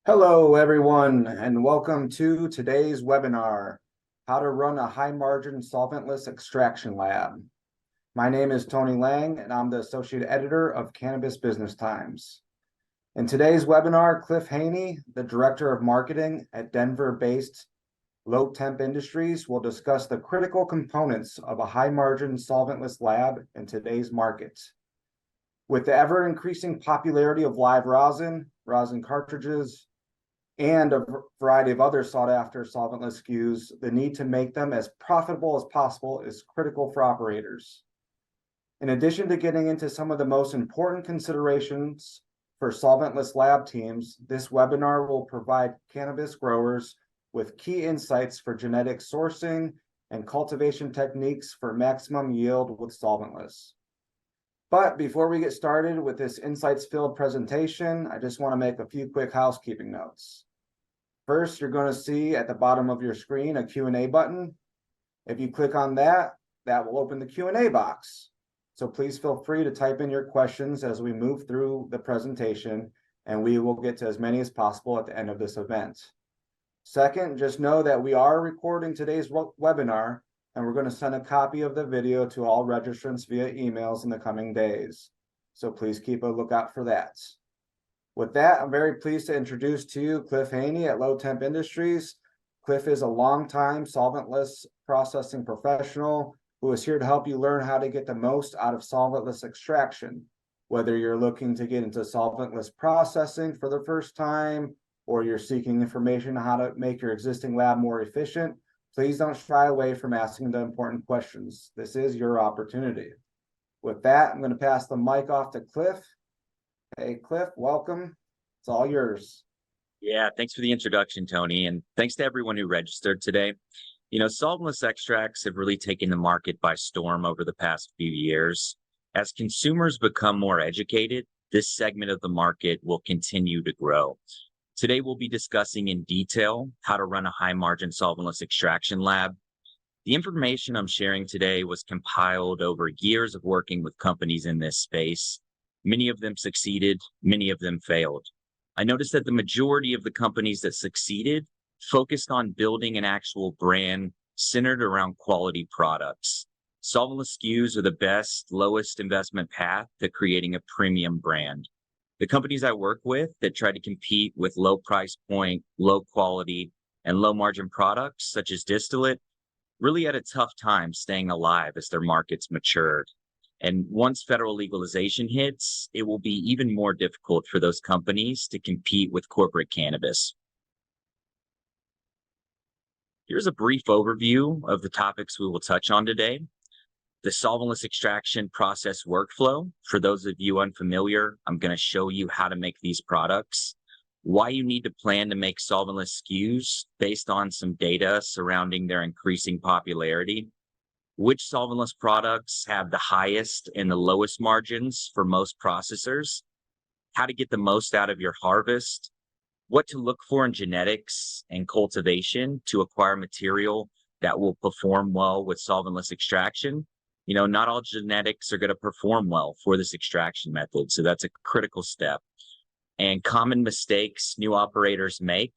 Hello, everyone, and welcome to today's webinar, How to Run a High-Margin Solventless Extraction Lab. My name is Tony Lang, and I'm the Associate Editor of Cannabis Business Times. In today's webinar, Cliff Haney, the Director of Marketing at Denver-based Lowtemp Industries, will discuss the critical components of a high-margin solventless lab in today's market. With the ever-increasing popularity of live rosin, rosin cartridges, and a variety of other sought-after solventless SKUs, the need to make them as profitable as possible is critical for operators. In addition to getting into some of the most important considerations for solventless lab teams, this webinar will provide cannabis growers with key insights for genetic sourcing and cultivation techniques for maximum yield with solventless. But before we get started with this insights-filled presentation, I just want to make a few quick housekeeping notes. First, you're going to see at the bottom of your screen a Q&A button. If you click on that, that will open the Q&A box. So please feel free to type in your questions as we move through the presentation, and we will get to as many as possible at the end of this event. Second, just know that we are recording today's webinar, and we're going to send a copy of the video to all registrants via emails in the coming days. So please keep a lookout for that. With that, I'm very pleased to introduce to you Cliff Haney at Lowtemp Industries. Cliff is a longtime solventless processing professional who is here to help you learn how to get the most out of solventless extraction. Whether you're looking to get into solventless processing for the first time, or you're seeking information on how to make your existing lab more efficient, please don't shy away from asking the important questions. This is your opportunity. With that, I'm going to pass the mic off to Cliff. Hey, Cliff, welcome. It's all yours. Yeah, thanks for the introduction, Tony, and thanks to everyone who registered today. You know, solventless extracts have really taken the market by storm over the past few years. As consumers become more educated, this segment of the market will continue to grow. Today, we'll be discussing in detail how to run a high-margin solventless extraction lab. The information I'm sharing today was compiled over years of working with companies in this space. Many of them succeeded, many of them failed. I noticed that the majority of the companies that succeeded focused on building an actual brand centered around quality products. Solventless SKUs are the best, lowest investment path to creating a premium brand. The companies I work with that try to compete with low price point, low quality, and low margin products such as distillate really had a tough time staying alive as their markets matured. And once federal legalization hits, it will be even more difficult for those companies to compete with corporate cannabis. Here's a brief overview of the topics we will touch on today. The solventless extraction process workflow. For those of you unfamiliar, I'm going to show you how to make these products, why you need to plan to make solventless SKUs based on some data surrounding their increasing popularity, which solventless products have the highest and the lowest margins for most processors, how to get the most out of your harvest, what to look for in genetics and cultivation to acquire material that will perform well with solventless extraction. You know, not all genetics are going to perform well for this extraction method, so that's a critical step. And common mistakes new operators make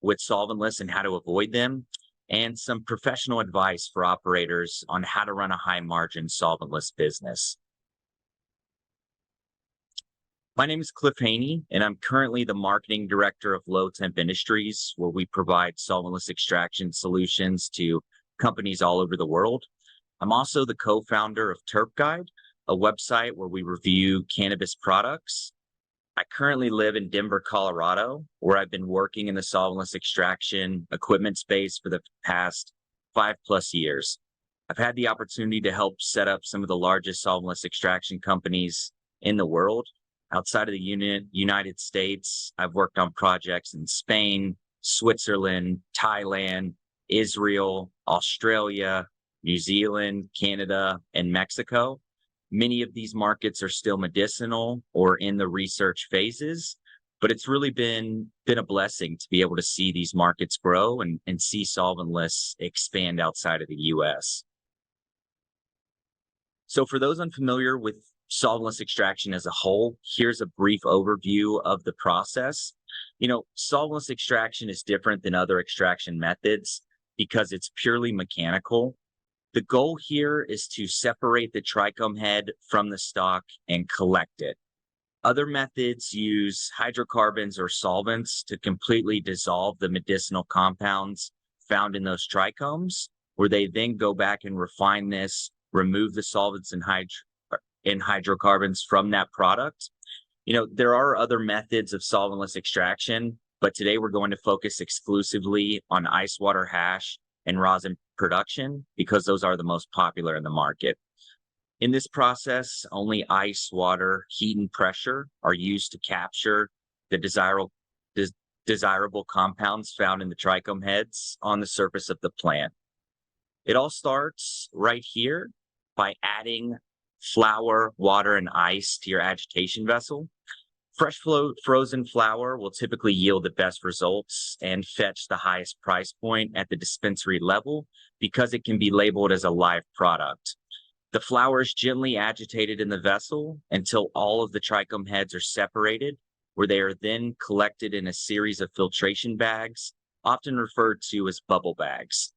with solventless and how to avoid them, and some professional advice for operators on how to run a high-margin solventless business. My name is Cliff Haney, and I'm currently the Marketing Director of Lowtemp Industries, where we provide solventless extraction solutions to companies all over the world. I'm also the co-founder of Terp Guide, a website where we review cannabis products. I currently live in Denver, Colorado, where I've been working in the solventless extraction equipment space for the past 5+ years. I've had the opportunity to help set up some of the largest solventless extraction companies in the world. Outside of the United States, I've worked on projects in Spain, Switzerland, Thailand, Israel, Australia, New Zealand, Canada, and Mexico. Many of these markets are still medicinal or in the research phases, but it's really been a blessing to be able to see these markets grow and see solventless expand outside of the US. So for those unfamiliar with solventless extraction as a whole, here's a brief overview of the process. Solventless extraction is different than other extraction methods because it's purely mechanical. The goal here is to separate the trichome head from the stalk and collect it. Other methods use hydrocarbons or solvents to completely dissolve the medicinal compounds found in those trichomes, where they then go back and refine this, remove the solvents and hydrocarbons from that product. There are other methods of solventless extraction, but today we're going to focus exclusively on ice water hash and rosin production because those are the most popular in the market. In this process, only ice, water, heat, and pressure are used to capture the desirable compounds found in the trichome heads on the surface of the plant. It all starts right here by adding flour, water, and ice to your agitation vessel. Fresh frozen flour will typically yield the best results and fetch the highest price point at the dispensary level because it can be labeled as a live product. The flour is gently agitated in the vessel until all of the trichome heads are separated, where they are then collected in a series of filtration bags, often referred to as bubble bags.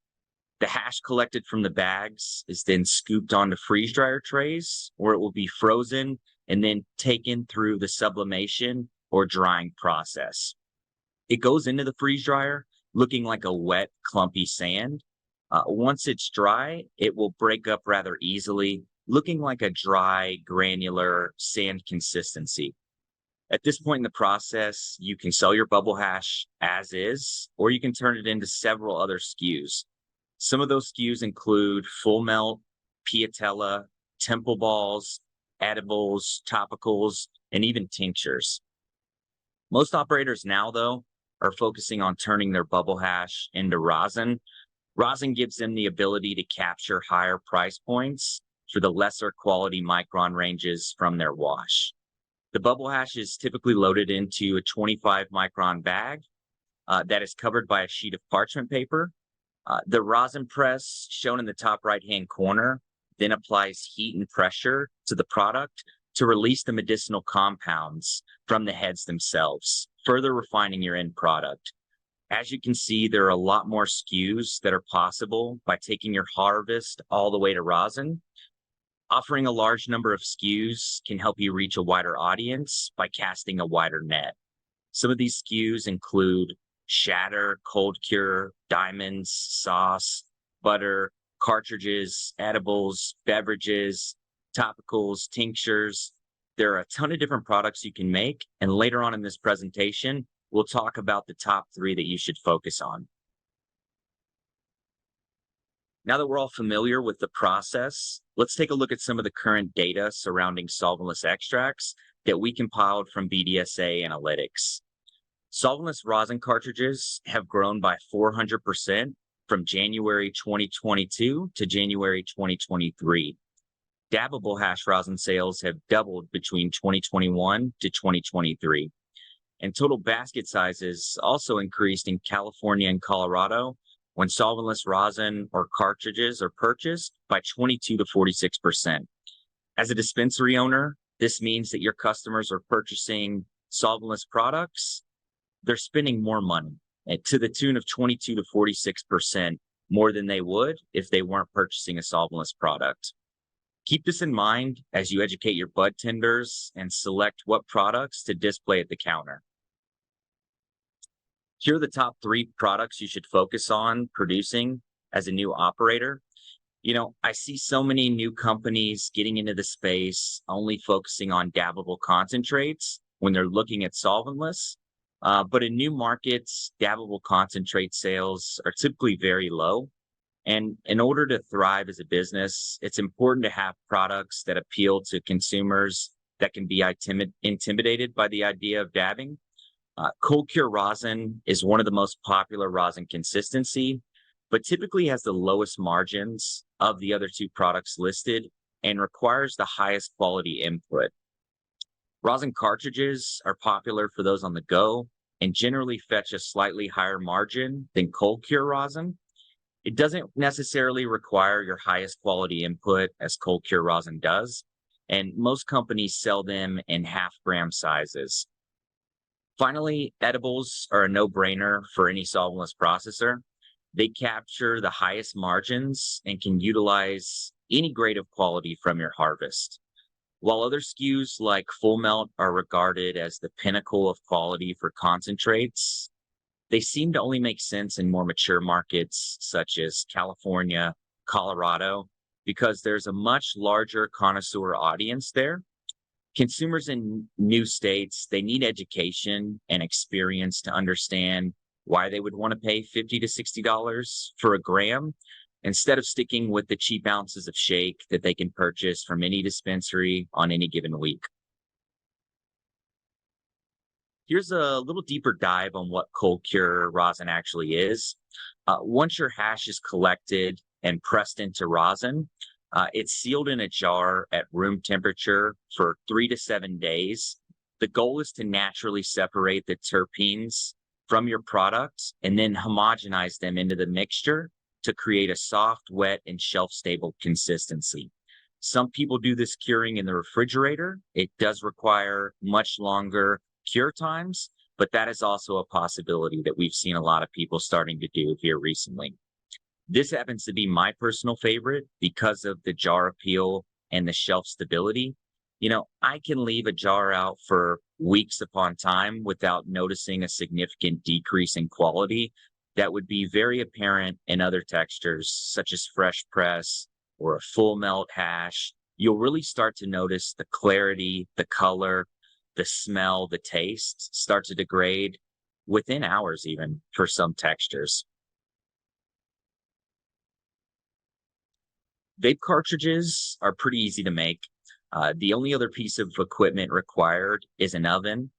The hash collected from the bags is then scooped onto freeze dryer trays, where it will be frozen and then taken through the sublimation or drying process. It goes into the freeze dryer looking like a wet, clumpy sand. Once it's dry, it will break up rather easily, looking like a dry, granular sand consistency. At this point in the process, you can sell your bubble hash as is, or you can turn it into several other SKUs. Some of those SKUs include full melt, piatella, temple balls, edibles, topicals, and even tinctures. Most operators now, though, are focusing on turning their bubble hash into rosin. Rosin gives them the ability to capture higher price points for the lesser quality micron ranges from their wash. The bubble hash is typically loaded into a 25 micron bag that is covered by a sheet of parchment paper. The rosin press, shown in the top right-hand corner, then applies heat and pressure to the product to release the medicinal compounds from the heads themselves, further refining your end product. As you can see, there are a lot more SKUs that are possible by taking your harvest all the way to rosin. Offering a large number of SKUs can help you reach a wider audience by casting a wider net. Some of these SKUs include shatter, cold cure, diamonds, sauce, butter, cartridges, edibles, beverages, topicals, tinctures. There are a ton of different products you can make, and later on in this presentation, we'll talk about the top 3 that you should focus on. Now that we're all familiar with the process, let's take a look at some of the current data surrounding solventless extracts that we compiled from BDSA Analytics. Solventless rosin cartridges have grown by 400% from January 2022 to January 2023. Dabbable hash rosin sales have doubled between 2021 to 2023. And total basket sizes also increased in California and Colorado when solventless rosin or cartridges are purchased by 22 to 46%. As a dispensary owner, this means that your customers are purchasing solventless products. They're spending more money to the tune of 22 to 46% more than they would if they weren't purchasing a solventless product. Keep this in mind as you educate your bud tenders and select what products to display at the counter. Here are the top 3 products you should focus on producing as a new operator. I see so many new companies getting into the space, only focusing on dabbable concentrates when they're looking at solventless. But in new markets, dabbable concentrate sales are typically very low. And in order to thrive as a business, it's important to have products that appeal to consumers that can be intimidated by the idea of dabbing. Cold cure rosin is one of the most popular rosin consistency, but typically has the lowest margins of the other 2 products listed and requires the highest quality input. Rosin cartridges are popular for those on the go and generally fetch a slightly higher margin than cold cure rosin. It doesn't necessarily require your highest quality input as cold cure rosin does, and most companies sell them in half-gram sizes. Finally, edibles are a no-brainer for any solventless processor. They capture the highest margins and can utilize any grade of quality from your harvest. While other SKUs like full melt are regarded as the pinnacle of quality for concentrates, they seem to only make sense in more mature markets such as California, Colorado, because there's a much larger connoisseur audience there. Consumers in new states, they need education and experience to understand why they would want to pay $50 to $60 for a gram instead of sticking with the cheap ounces of shake that they can purchase from any dispensary on any given week. Here's a little deeper dive on what cold cure rosin actually is. Once your hash is collected and pressed into rosin, it's sealed in a jar at room temperature for 3 to 7 days. The goal is to naturally separate the terpenes from your product and then homogenize them into the mixture to create a soft, wet, and shelf-stable consistency. Some people do this curing in the refrigerator. It does require much longer cure times, but that is also a possibility that we've seen a lot of people starting to do here recently. This happens to be my personal favorite because of the jar appeal and the shelf stability. I can leave a jar out for weeks upon time without noticing a significant decrease in quality that would be very apparent in other textures, such as fresh press or a full melt hash. You'll really start to notice the clarity, the color, the smell, the taste start to degrade within hours even for some textures. Vape cartridges are pretty easy to make. The only other piece of equipment required is an oven.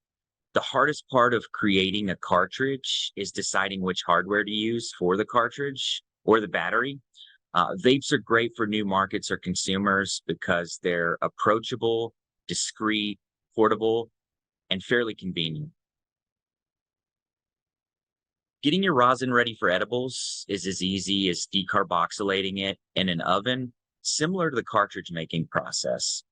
The hardest part of creating a cartridge is deciding which hardware to use for the cartridge or the battery. Vapes are great for new markets or consumers because they're approachable, discreet, portable, and fairly convenient. Getting your rosin ready for edibles is as easy as decarboxylating it in an oven, similar to the cartridge making process.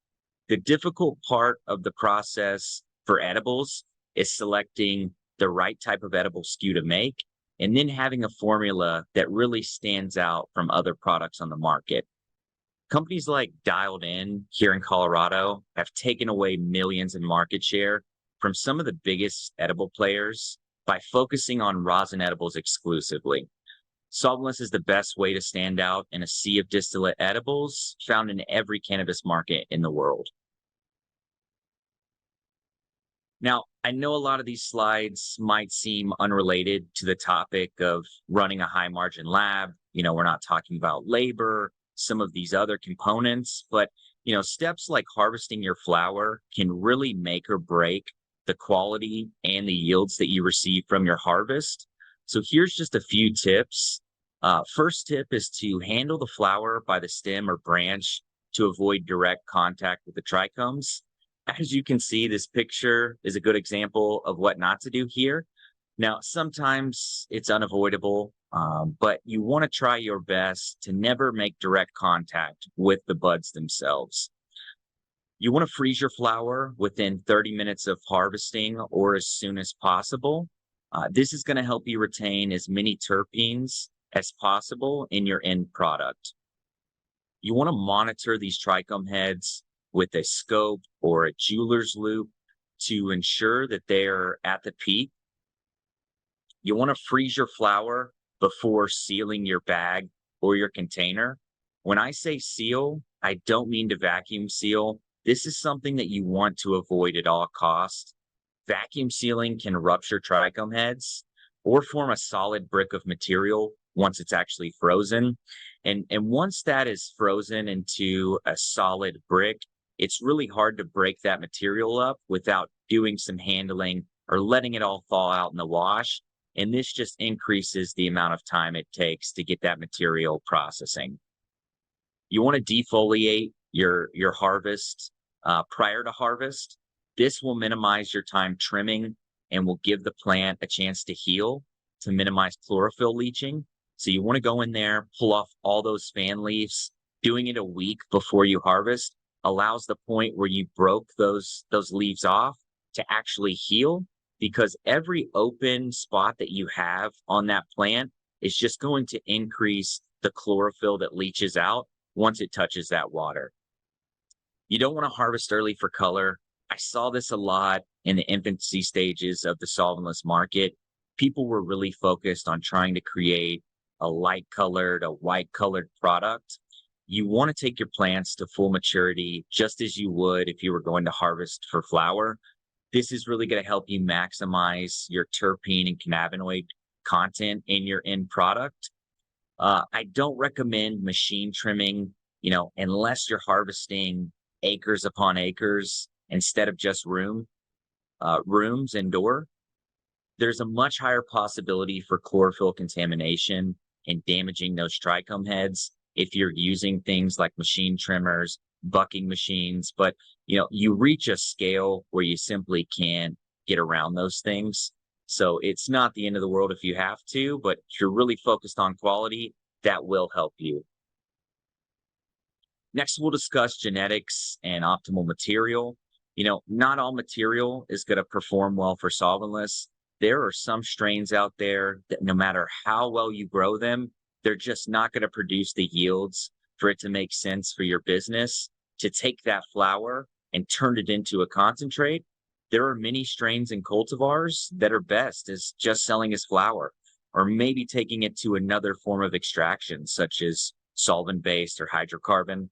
The difficult part of the process for edibles is selecting the right type of edible SKU to make, and then having a formula that really stands out from other products on the market. Companies like Dialed In here in Colorado have taken away millions in market share from some of the biggest edible players by focusing on rosin edibles exclusively. Solventless is the best way to stand out in a sea of distillate edibles found in every cannabis market in the world. Now, I know a lot of these slides might seem unrelated to the topic of running a high margin lab. We're not talking about labor, some of these other components, but steps like harvesting your flower can really make or break the quality and the yields that you receive from your harvest. So here's just a few tips. First tip is to handle the flower by the stem or branch to avoid direct contact with the trichomes. As you can see, this picture is a good example of what not to do here. Now, sometimes it's unavoidable, but you want to try your best to never make direct contact with the buds themselves. You want to freeze your flower within 30 minutes of harvesting or as soon as possible. This is going to help you retain as many terpenes as possible in your end product. You want to monitor these trichome heads with a scope or a jeweler's loupe to ensure that they're at the peak. You want to freeze your flower before sealing your bag or your container. When I say seal, I don't mean to vacuum seal. This is something that you want to avoid at all costs. Vacuum sealing can rupture trichome heads or form a solid brick of material once it's actually frozen. And once that is frozen into a solid brick, it's really hard to break that material up without doing some handling or letting it all thaw out in the wash. And this just increases the amount of time it takes to get that material processing. You want to defoliate your harvest prior to harvest. This will minimize your time trimming and will give the plant a chance to heal to minimize chlorophyll leaching. So you want to go in there, pull off all those fan leaves, doing it a week before you harvest allows the point where you broke those leaves off to actually heal, because every open spot that you have on that plant is just going to increase the chlorophyll that leaches out once it touches that water. You don't want to harvest early for color. I saw this a lot in the infancy stages of the solventless market. People were really focused on trying to create a light colored, a white colored product. You want to take your plants to full maturity just as you would if you were going to harvest for flower. This is really going to help you maximize your terpene and cannabinoid content in your end product. I don't recommend machine trimming, unless you're harvesting acres upon acres instead of just rooms indoor. There's a much higher possibility for chlorophyll contamination and damaging those trichome heads if you're using things like machine trimmers, bucking machines, but you reach a scale where you simply can't get around those things. So it's not the end of the world if you have to, but if you're really focused on quality, that will help you. Next, we'll discuss genetics and optimal material. Not all material is going to perform well for solventless. There are some strains out there that no matter how well you grow them, they're just not going to produce the yields for it to make sense for your business to take that flower and turn it into a concentrate. There are many strains and cultivars that are best as just selling as flower, or maybe taking it to another form of extraction, such as solvent-based or hydrocarbon.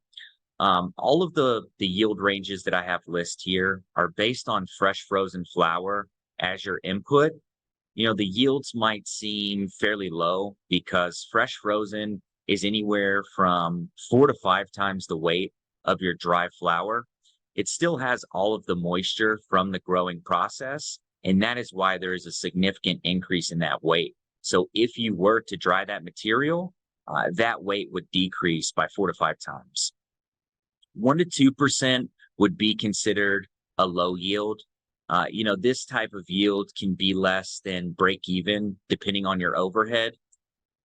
All of the yield ranges that I have listed here are based on fresh frozen flower as your input. The yields might seem fairly low because fresh frozen is anywhere from 4 to 5 times the weight of your dry flower. It still has all of the moisture from the growing process, and that is why there is a significant increase in that weight. So if you were to dry that material, that weight would decrease by 4 to 5 times. 1 to 2% would be considered a low yield. This type of yield can be less than break even depending on your overhead,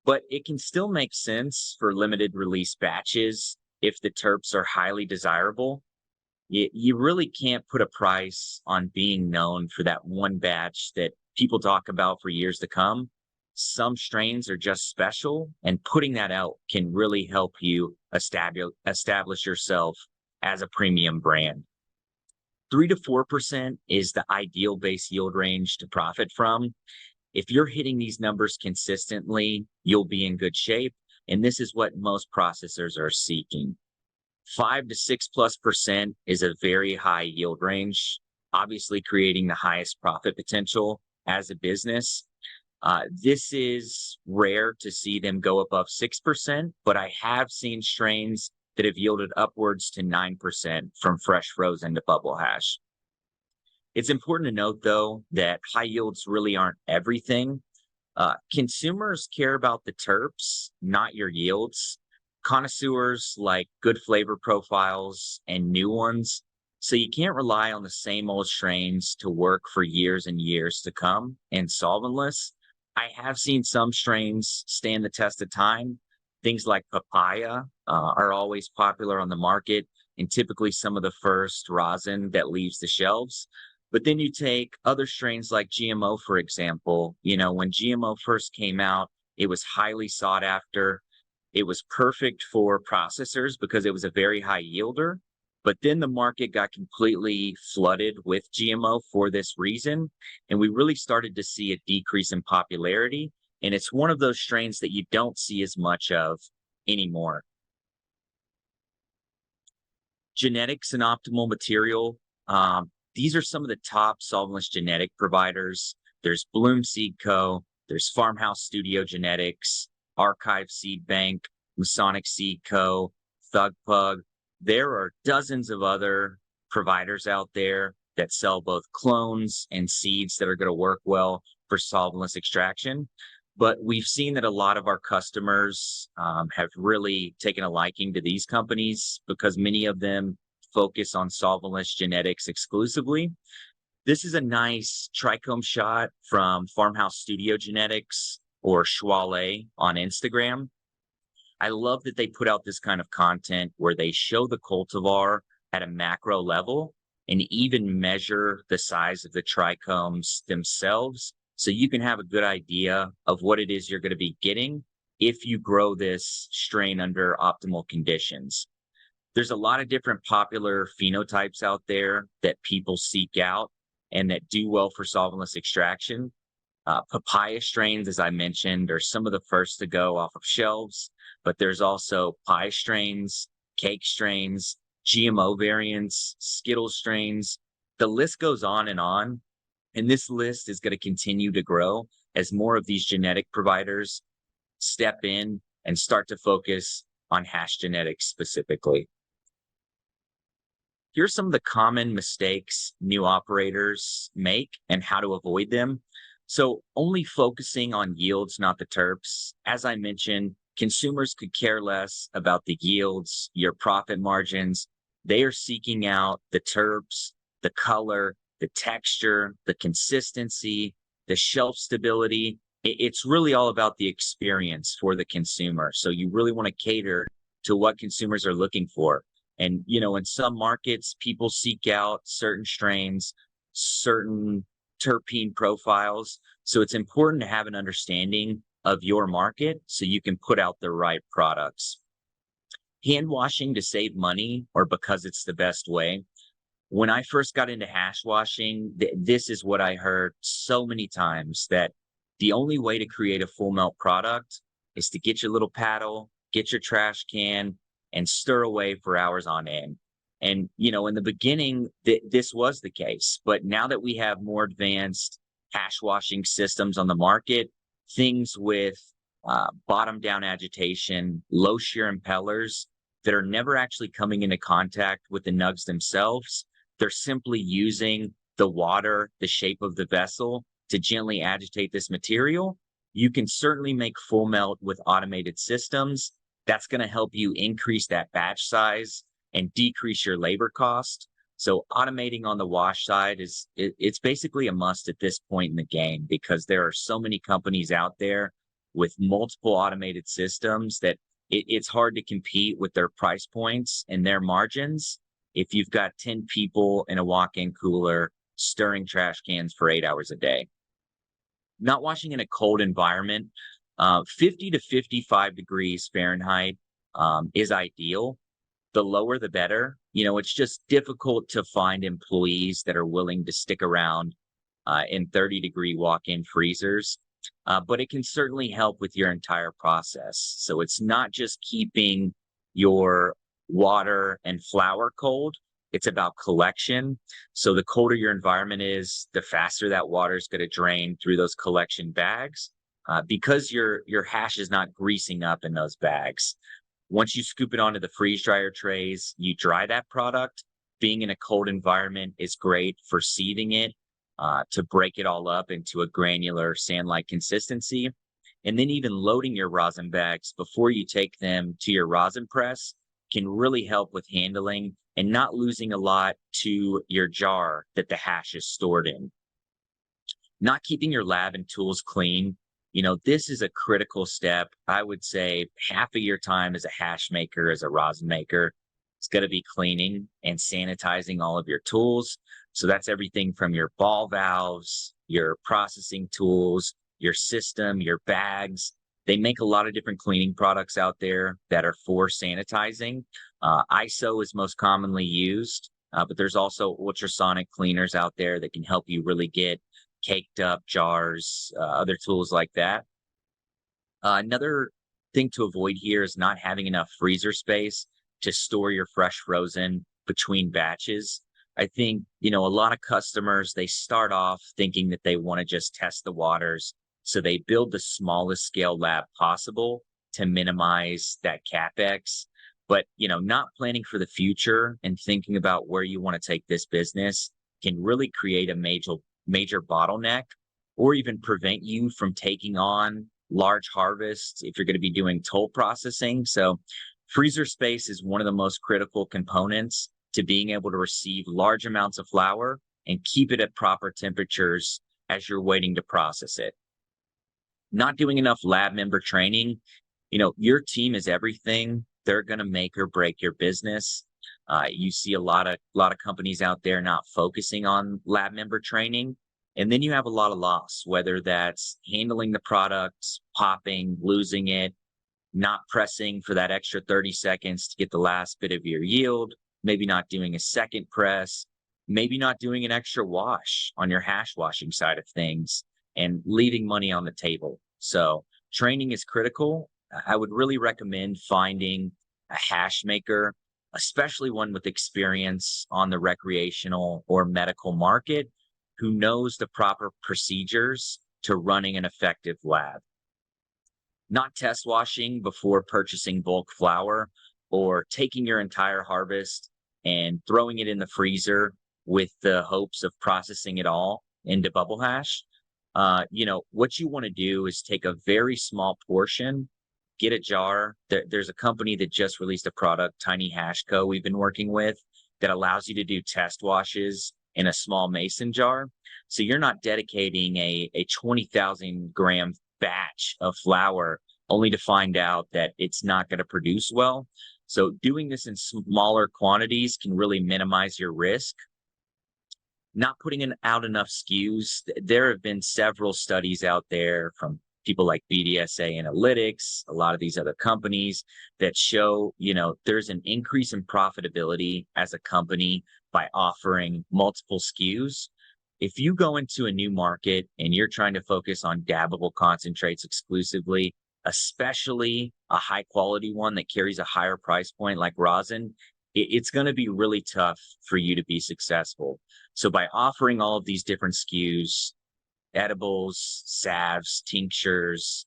but it can still make sense for limited release batches if the terps are highly desirable. You really can't put a price on being known for that one batch that people talk about for years to come. Some strains are just special, and putting that out can really help you establish yourself as a premium brand. 3 to 4% is the ideal base yield range to profit from. If you're hitting these numbers consistently, you'll be in good shape, and this is what most processors are seeking. 5 to 6+% is a very high yield range, obviously creating the highest profit potential as a business. This is rare to see them go above 6%, but I have seen strains that have yielded upwards to 9% from fresh frozen to bubble hash. It's important to note, though, that high yields really aren't everything. Consumers care about the terps, not your yields. Connoisseurs like good flavor profiles and new ones. So you can't rely on the same old strains to work for years and years to come in solventless. I have seen some strains stand the test of time. Things like papaya are always popular on the market, and typically some of the first rosin that leaves the shelves. But then you take other strains like GMO, for example. When GMO first came out, it was highly sought after. It was perfect for processors because it was a very high yielder. But then the market got completely flooded with GMO for this reason, and we really started to see a decrease in popularity. And it's one of those strains that you don't see as much of anymore. Genetics and optimal material. These are some of the top solventless genetic providers. There's Bloom Seed Co., there's Farmhouse Studio Genetics, Archive Seed Bank, Masonic Seed Co., Thug Pug. There are dozens of other providers out there that sell both clones and seeds that are going to work well for solventless extraction. But we've seen that a lot of our customers have really taken a liking to these companies because many of them focus on solventless genetics exclusively. This is a nice trichome shot from Farmhouse Studio Genetics or Schwale on Instagram. I love that they put out this kind of content where they show the cultivar at a macro level and even measure the size of the trichomes themselves so you can have a good idea of what it is you're going to be getting if you grow this strain under optimal conditions. There's a lot of different popular phenotypes out there that people seek out and that do well for solventless extraction. Papaya strains, as I mentioned, are some of the first to go off of shelves, but there's also pie strains, cake strains, GMO variants, Skittles strains. The list goes on, and this list is going to continue to grow as more of these genetic providers step in and start to focus on hash genetics specifically. Here's some of the common mistakes new operators make and how to avoid them. So only focusing on yields, not the terps. As I mentioned, consumers could care less about the yields, your profit margins. They are seeking out the terps, the color, the texture, the consistency, the shelf stability. It's really all about the experience for the consumer. So you really want to cater to what consumers are looking for. And, in some markets, people seek out certain strains, certain terpene profiles. So it's important to have an understanding of your market so you can put out the right products. Hand washing to save money or because it's the best way. When I first got into hash washing, this is what I heard so many times, that the only way to create a full melt product is to get your little paddle, get your trash can, and stir away for hours on end. And, in the beginning, this was the case. But now that we have more advanced hash washing systems on the market, things with bottom down agitation, low shear impellers that are never actually coming into contact with the nugs themselves, they're simply using the water, the shape of the vessel, to gently agitate this material. You can certainly make full melt with automated systems. That's going to help you increase that batch size and decrease your labor cost. So automating on the wash side it's basically a must at this point in the game, because there are so many companies out there with multiple automated systems that it's hard to compete with their price points and their margins if you've got 10 people in a walk-in cooler stirring trash cans for 8 hours a day. Not washing in a cold environment, 50 to 55 degrees Fahrenheit is ideal. The lower, the better. It's just difficult to find employees that are willing to stick around in 30-degree walk-in freezers. But it can certainly help with your entire process. So it's not just keeping your water and flour cold. It's about collection. So the colder your environment is, the faster that water is going to drain through those collection bags, because your hash is not greasing up in those bags. Once you scoop it onto the freeze dryer trays, you dry that product. Being in a cold environment is great for sieving it, to break it all up into a granular sand-like consistency. And then even loading your rosin bags before you take them to your rosin press can really help with handling and not losing a lot to your jar that the hash is stored in. Not keeping your lab and tools clean. This is a critical step. I would say half of your time as a hash maker, as a rosin maker, is going to be cleaning and sanitizing all of your tools. So that's everything from your ball valves, your processing tools, your system, your bags. They make a lot of different cleaning products out there that are for sanitizing. ISO is most commonly used, but there's also ultrasonic cleaners out there that can help you really get caked up jars, other tools like that. Another thing to avoid here is not having enough freezer space to store your fresh frozen between batches. I think, a lot of customers, they start off thinking that they want to just test the waters. So they build the smallest scale lab possible to minimize that CapEx. But, not planning for the future and thinking about where you want to take this business can really create a major bottleneck, or even prevent you from taking on large harvests if you're going to be doing toll processing. So freezer space is one of the most critical components to being able to receive large amounts of flour and keep it at proper temperatures as you're waiting to process it. Not doing enough lab member training. Your team is everything. They're going to make or break your business. You see a lot of companies out there not focusing on lab member training, and then you have a lot of loss, whether that's handling the product, popping, losing it, not pressing for that extra 30 seconds to get the last bit of your yield, maybe not doing a second press, maybe not doing an extra wash on your hash washing side of things, and leaving money on the table. So training is critical. I would really recommend finding a hash maker, especially one with experience on the recreational or medical market, who knows the proper procedures to running an effective lab. Not test washing before purchasing bulk flower, or taking your entire harvest and throwing it in the freezer with the hopes of processing it all into bubble hash. What you want to do is take a very small portion, get a jar. There's a company that just released a product, Tiny Hash Co. we've been working with, that allows you to do test washes in a small mason jar. So you're not dedicating a 20,000 gram batch of flour only to find out that it's not going to produce well. So doing this in smaller quantities can really minimize your risk. Not putting out enough SKUs. There have been several studies out there from people like BDSA Analytics, a lot of these other companies, that show, there's an increase in profitability as a company by offering multiple SKUs. If you go into a new market and you're trying to focus on dabbable concentrates exclusively, especially a high quality one that carries a higher price point like rosin, it's going to be really tough for you to be successful. So by offering all of these different SKUs, edibles, salves, tinctures,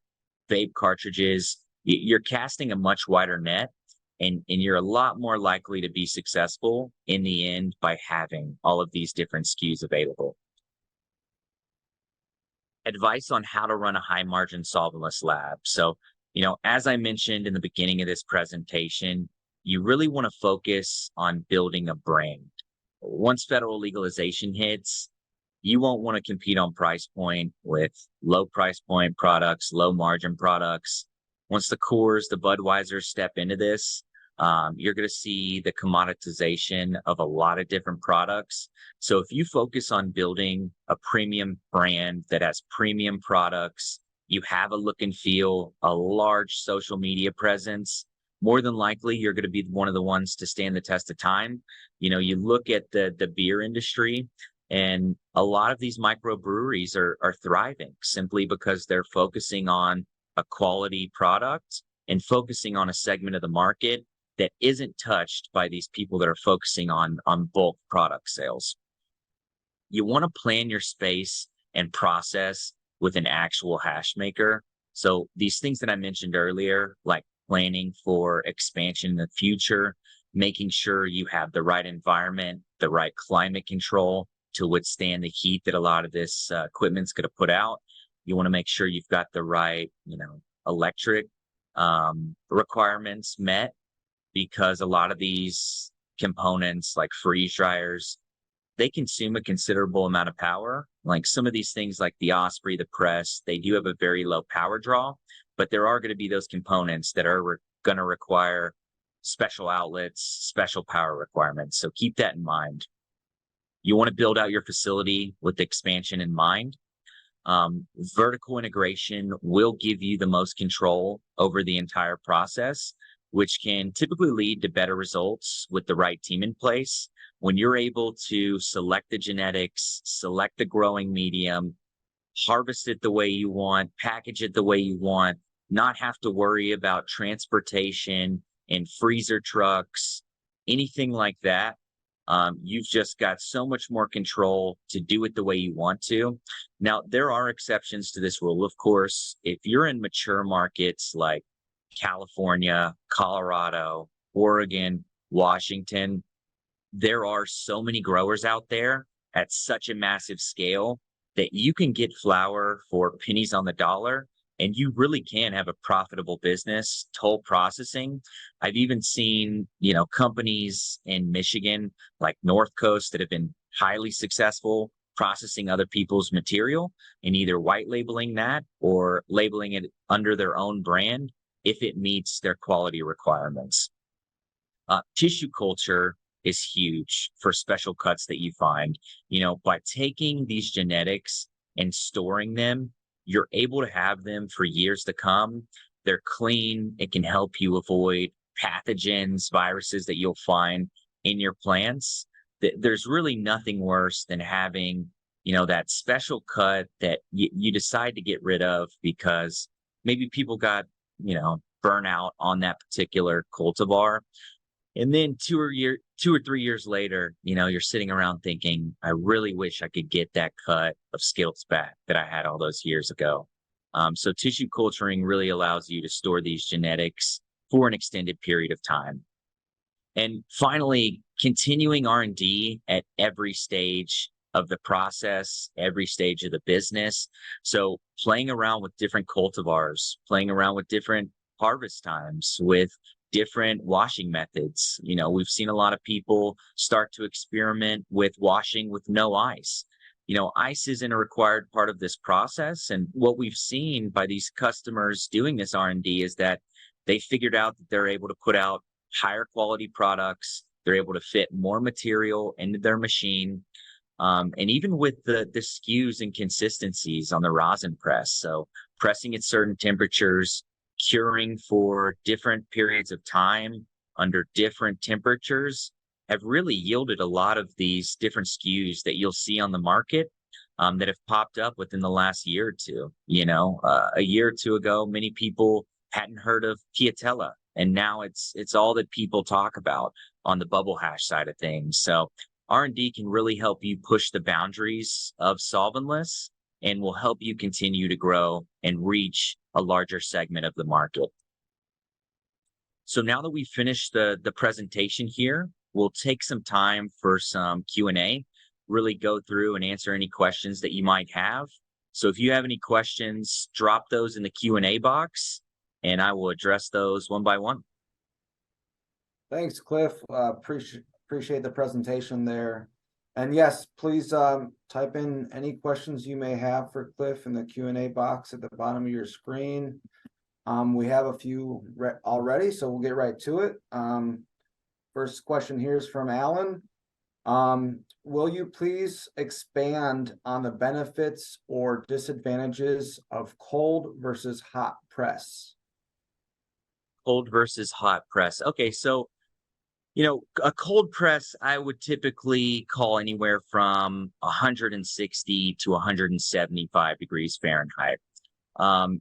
vape cartridges, you're casting a much wider net, and you're a lot more likely to be successful in the end by having all of these different SKUs available. Advice on how to run a high margin solventless lab. So, as I mentioned in the beginning of this presentation, you really want to focus on building a brand. Once federal legalization hits, you won't want to compete on price point with low price point products, low margin products. Once the Coors, the Budweisers step into this, you're going to see the commoditization of a lot of different products. So if you focus on building a premium brand that has premium products, you have a look and feel, a large social media presence, more than likely you're going to be one of the ones to stand the test of time. You look at the beer industry, and a lot of these microbreweries are thriving simply because they're focusing on a quality product and focusing on a segment of the market that isn't touched by these people that are focusing on bulk product sales. You want to plan your space and process with an actual hash maker. So these things that I mentioned earlier, like planning for expansion in the future, making sure you have the right environment, the right climate control to withstand the heat that a lot of this equipment's going to put out. You want to make sure you've got the right, electric requirements met, because a lot of these components like freeze dryers, they consume a considerable amount of power. Like some of these things like the Osprey, the press, they do have a very low power draw, but there are going to be those components that are going to require special outlets, special power requirements. So keep that in mind. You want to build out your facility with expansion in mind. Vertical integration will give you the most control over the entire process, which can typically lead to better results with the right team in place. When you're able to select the genetics, select the growing medium, harvest it the way you want, package it the way you want, not have to worry about transportation and freezer trucks, anything like that. You've just got so much more control to do it the way you want to. Now, there are exceptions to this rule, of course. If you're in mature markets like California, Colorado, Oregon, Washington, there are so many growers out there at such a massive scale that you can get flower for pennies on the dollar, and you really can have a profitable business, toll processing. I've even seen, companies in Michigan, like North Coast, that have been highly successful processing other people's material and either white labeling that or labeling it under their own brand if it meets their quality requirements. Tissue culture is huge for special cuts that you find. By taking these genetics and storing them, you're able to have them for years to come. They're clean. It can help you avoid pathogens, viruses that you'll find in your plants. There's really nothing worse than having, that special cut that you decide to get rid of because maybe people got, burnout on that particular cultivar. And then 2 or 3 years later, you're sitting around thinking, I really wish I could get that cut of skills back that I had all those years ago. So tissue culturing really allows you to store these genetics for an extended period of time. And finally, continuing R&D at every stage of the process, every stage of the business. So playing around with different cultivars, playing around with different harvest times, with different washing methods. We've seen a lot of people start to experiment with washing with no ice. Ice isn't a required part of this process. And what we've seen by these customers doing this R&D is that they figured out that they're able to put out higher quality products. They're able to fit more material into their machine. And even with the SKUs and consistencies on the rosin press. So pressing at certain temperatures, curing for different periods of time under different temperatures have really yielded a lot of these different SKUs that you'll see on the market that have popped up within the last year or two. A year or two ago, many people hadn't heard of Piatella, and now it's all that people talk about on the bubble hash side of things. So R&D can really help you push the boundaries of solventless and will help you continue to grow and reach a larger segment of the market. So now that we've finished the presentation here, we'll take some time for some Q&A, really go through and answer any questions that you might have. So if you have any questions, drop those in the Q&A box and I will address those one by one. Thanks, Cliff. Appreciate the presentation there. And yes, please type in any questions you may have for Cliff in the Q&A box at the bottom of your screen. We have a few already, so we'll get right to it. First question here is from Alan. Will you please expand on the benefits or disadvantages of cold versus hot press? Cold versus hot press. Okay, so a cold press, I would typically call anywhere from 160 to 175 degrees Fahrenheit. A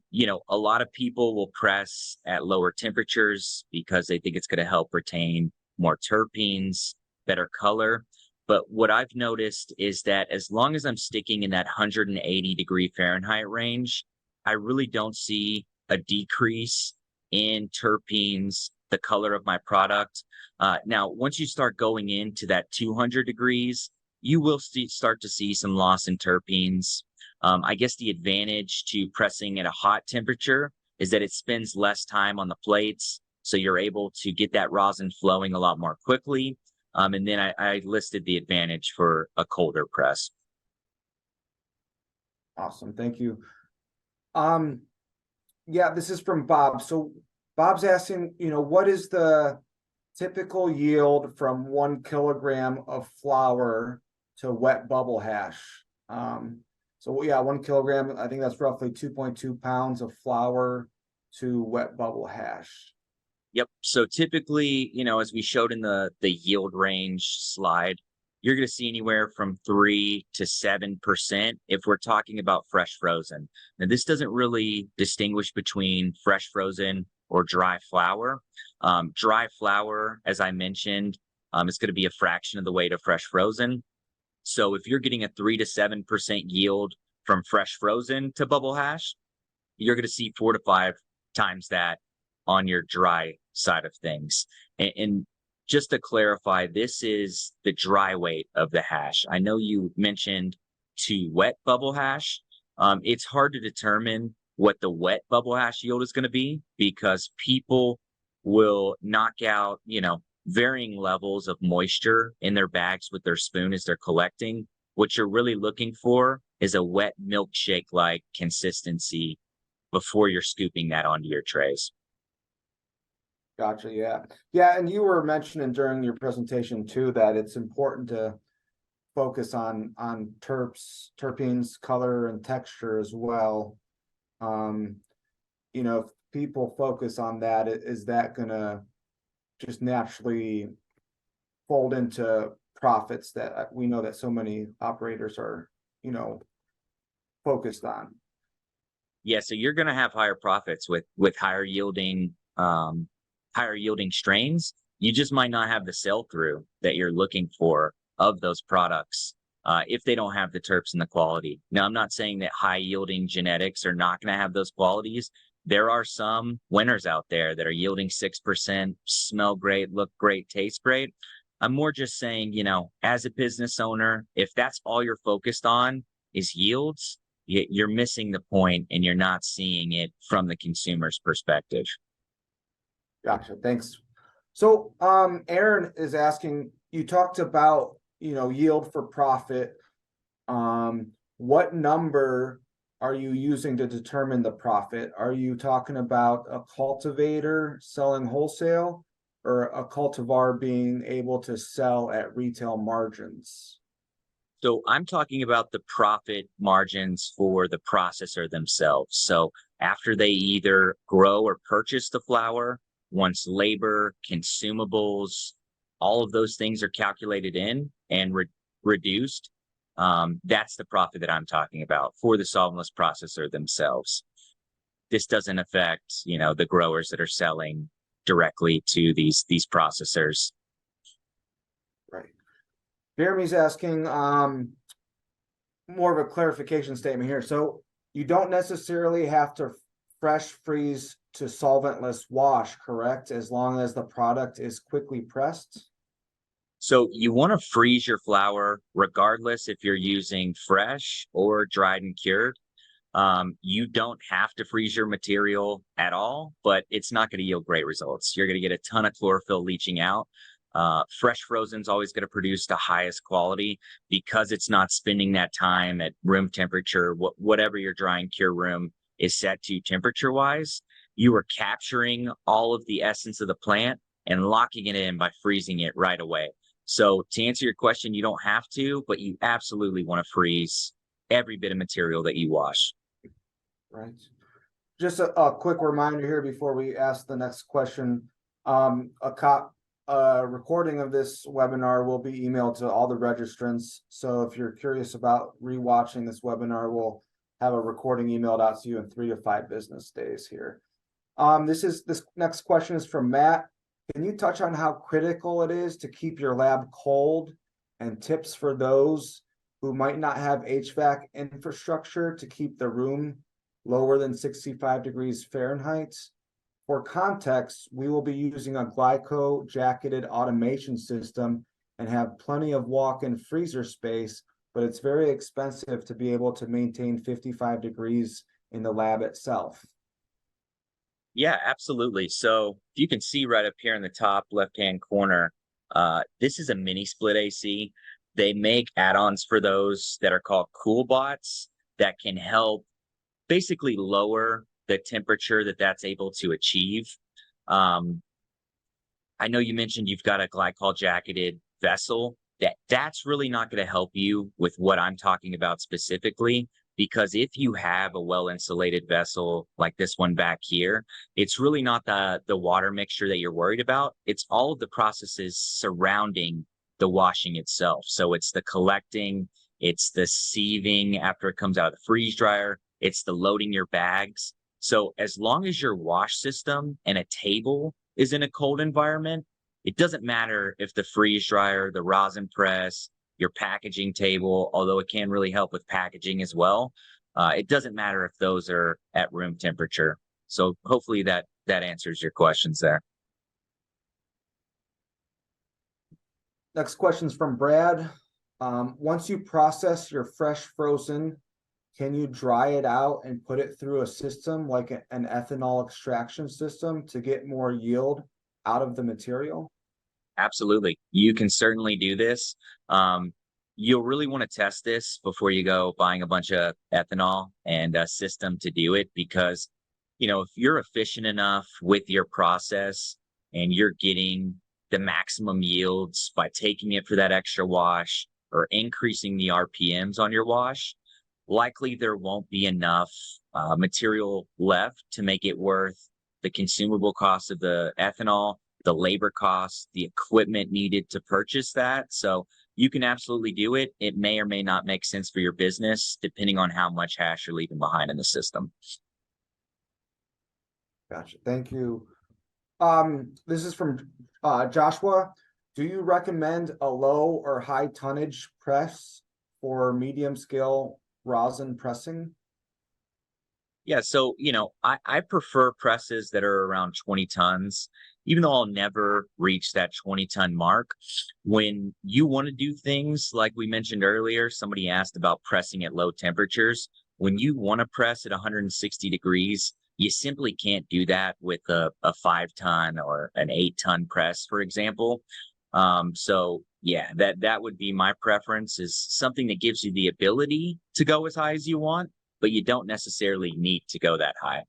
lot of people will press at lower temperatures because they think it's going to help retain more terpenes, better color. But what I've noticed is that as long as I'm sticking in that 180 degree Fahrenheit range, I really don't see a decrease in terpenes, the color of my product. Now, once you start going into that 200 degrees, you will start to see some loss in terpenes. I guess the advantage to pressing at a hot temperature is that it spends less time on the plates. So you're able to get that rosin flowing a lot more quickly. And then I listed the advantage for a colder press. Awesome. Thank you. Yeah, this is from Bob. So Bob's asking, what is the typical yield from 1 kilogram of flour to wet bubble hash? So yeah, 1 kilogram, I think that's roughly 2.2 pounds of flour to wet bubble hash. Yep. So typically, as we showed in the yield range slide, you're going to see anywhere from 3 to 7% if we're talking about fresh frozen. Now, this doesn't really distinguish between fresh frozen or dry flour. Dry flour, as I mentioned, is going to be a fraction of the weight of fresh frozen. So if you're getting a 3 to 7% yield from fresh frozen to bubble hash, you're going to see 4 to 5 times that on your dry side of things. And just to clarify, this is the dry weight of the hash. I know you mentioned to wet bubble hash. It's hard to determine what the wet bubble hash yield is going to be because people will knock out, varying levels of moisture in their bags with their spoon as they're collecting. What you're really looking for is a wet milkshake-like consistency before you're scooping that onto your trays. Gotcha. Yeah. Yeah. And you were mentioning during your presentation too, that it's important to focus on terpenes, color and texture as well. Um, if people focus on that, is that gonna just naturally fold into profits that we know that so many operators are, you know, focused on? Yeah, so you're going to have higher profits with higher yielding strains. You just might not have the sell through that you're looking for of those products if they don't have the terps and the quality. Now, I'm not saying that high yielding genetics are not going to have those qualities. There are some winners out there that are yielding 6%, smell great, look great, taste great. I'm more just saying, as a business owner, if that's all you're focused on is yields, you're missing the point and you're not seeing it from the consumer's perspective. Gotcha. Thanks. So, Aaron is asking, you talked about, yield for profit. What number are you using to determine the profit? Are you talking about a cultivator selling wholesale or a cultivar being able to sell at retail margins? So I'm talking about the profit margins for the processor themselves. So after they either grow or purchase the flower, once labor, consumables, all of those things are calculated in and reduced, that's the profit that I'm talking about for the solventless processor themselves. This doesn't affect, the growers that are selling directly to these processors. Right. Jeremy's asking more of a clarification statement here. So you don't necessarily have to fresh freeze to solventless wash, correct? As long as the product is quickly pressed? So you want to freeze your flower regardless if you're using fresh or dried and cured. You don't have to freeze your material at all, but it's not going to yield great results. You're going to get a ton of chlorophyll leaching out. Fresh frozen is always going to produce the highest quality because it's not spending that time at room temperature, whatever your dry and cure room is set to temperature wise. You are capturing all of the essence of the plant and locking it in by freezing it right away. So to answer your question, you don't have to, but you absolutely want to freeze every bit of material that you wash. Right. Just a quick reminder here before we ask the next question. A recording of this webinar will be emailed to all the registrants. So if you're curious about rewatching this webinar, we'll have a recording emailed out to you in 3 to 5 business days here. This next question is from Matt. Can you touch on how critical it is to keep your lab cold and tips for those who might not have HVAC infrastructure to keep the room lower than 65 degrees Fahrenheit? For context, we will be using a glyco jacketed automation system and have plenty of walk-in freezer space, but it's very expensive to be able to maintain 55 degrees in the lab itself. Yeah, absolutely. So you can see right up here in the top left-hand corner, this is a mini split AC. They make add-ons for those that are called cool bots that can help basically lower the temperature that's able to achieve. I know you mentioned you've got a glycol jacketed vessel. That's really not going to help you with what I'm talking about specifically, because if you have a well-insulated vessel like this one back here, it's really not the water mixture that you're worried about. It's all of the processes surrounding the washing itself. So it's the collecting, it's the sieving after it comes out of the freeze dryer, it's the loading your bags. So as long as your wash system and a table is in a cold environment, it doesn't matter if the freeze dryer, the rosin press, your packaging table, although it can really help with packaging as well. It doesn't matter if those are at room temperature. So hopefully that answers your questions there. Next question is from Brad. Once you process your fresh frozen, can you dry it out and put it through a system like an ethanol extraction system to get more yield out of the material? Absolutely. You can certainly do this. You'll really want to test this before you go buying a bunch of ethanol and a system to do it, because, if you're efficient enough with your process and you're getting the maximum yields by taking it for that extra wash or increasing the RPMs on your wash, likely there won't be enough material left to make it worth the consumable cost of the ethanol, the labor costs, the equipment needed to purchase that. So you can absolutely do it. It may or may not make sense for your business, depending on how much hash you're leaving behind in the system. Gotcha. Thank you. This is from Joshua. Do you recommend a low or high tonnage press for medium scale rosin pressing? Yeah, so I prefer presses that are around 20 tons, even though I'll never reach that 20-ton mark. When you want to do things like we mentioned earlier, somebody asked about pressing at low temperatures. When you want to press at 160 degrees, you simply can't do that with a 5-ton or an 8-ton press, for example. So yeah, that would be my preference, is something that gives you the ability to go as high as you want, but you don't necessarily need to go that high.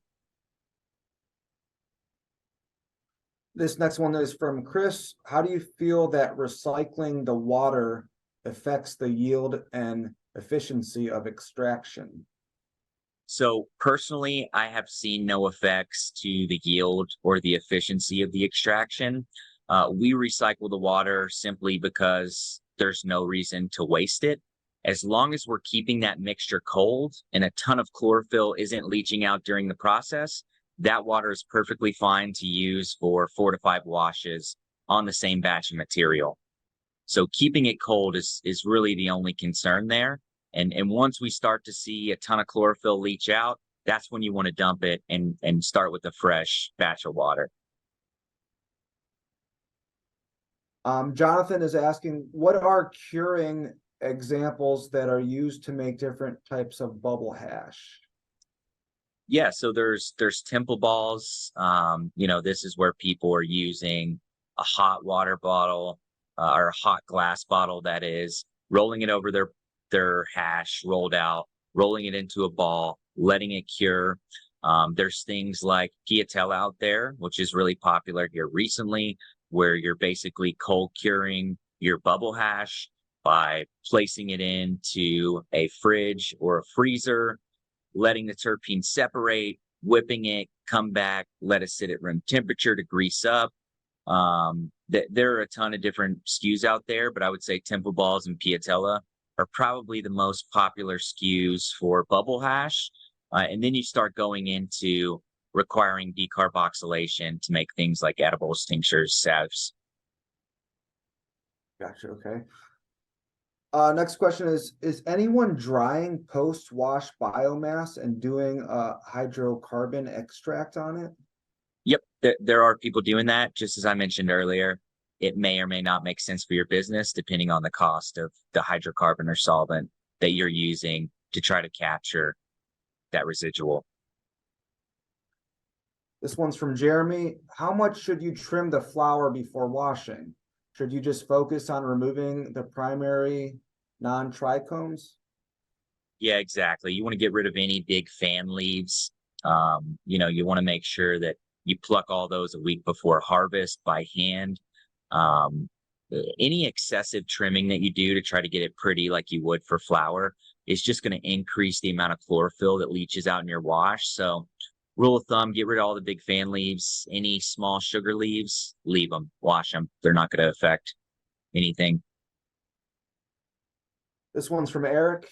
This next one is from Chris. How do you feel that recycling the water affects the yield and efficiency of extraction? So personally, I have seen no effects to the yield or the efficiency of the extraction. We recycle the water simply because there's no reason to waste it. As long as we're keeping that mixture cold and a ton of chlorophyll isn't leaching out during the process, that water is perfectly fine to use for 4 to 5 washes on the same batch of material. So keeping it cold is really the only concern there. And once we start to see a ton of chlorophyll leach out, that's when you want to dump it and start with a fresh batch of water. Jonathan is asking, what are curing examples that are used to make different types of bubble hash? Yeah, so there's temple balls. This is where people are using a hot water bottle or a hot glass bottle, that is, rolling it over their hash rolled out, rolling it into a ball, letting it cure. There's things like Piatel out there, which is really popular here recently, where you're basically cold curing your bubble hash by placing it into a fridge or a freezer, letting the terpenes separate, whipping it, come back, let it sit at room temperature to grease up. There are a ton of different SKUs out there, but I would say Temple Balls and Piatella are probably the most popular SKUs for bubble hash. And then you start going into requiring decarboxylation to make things like edibles, tinctures, salves. Gotcha. Okay. Next question is anyone drying post-wash biomass and doing a hydrocarbon extract on it? Yep, there are people doing that. Just as I mentioned earlier, it may or may not make sense for your business, depending on the cost of the hydrocarbon or solvent that you're using to try to capture that residual. This one's from Jeremy. How much should you trim the flower before washing? Should you just focus on removing the primary non-trichomes? Yeah, exactly. You want to get rid of any big fan leaves. You want to make sure that you pluck all those a week before harvest by hand. Any excessive trimming that you do to try to get it pretty like you would for flour is just going to increase the amount of chlorophyll that leaches out in your wash. So rule of thumb, get rid of all the big fan leaves. Any small sugar leaves, leave them, wash them. They're not going to affect anything. This one's from Eric.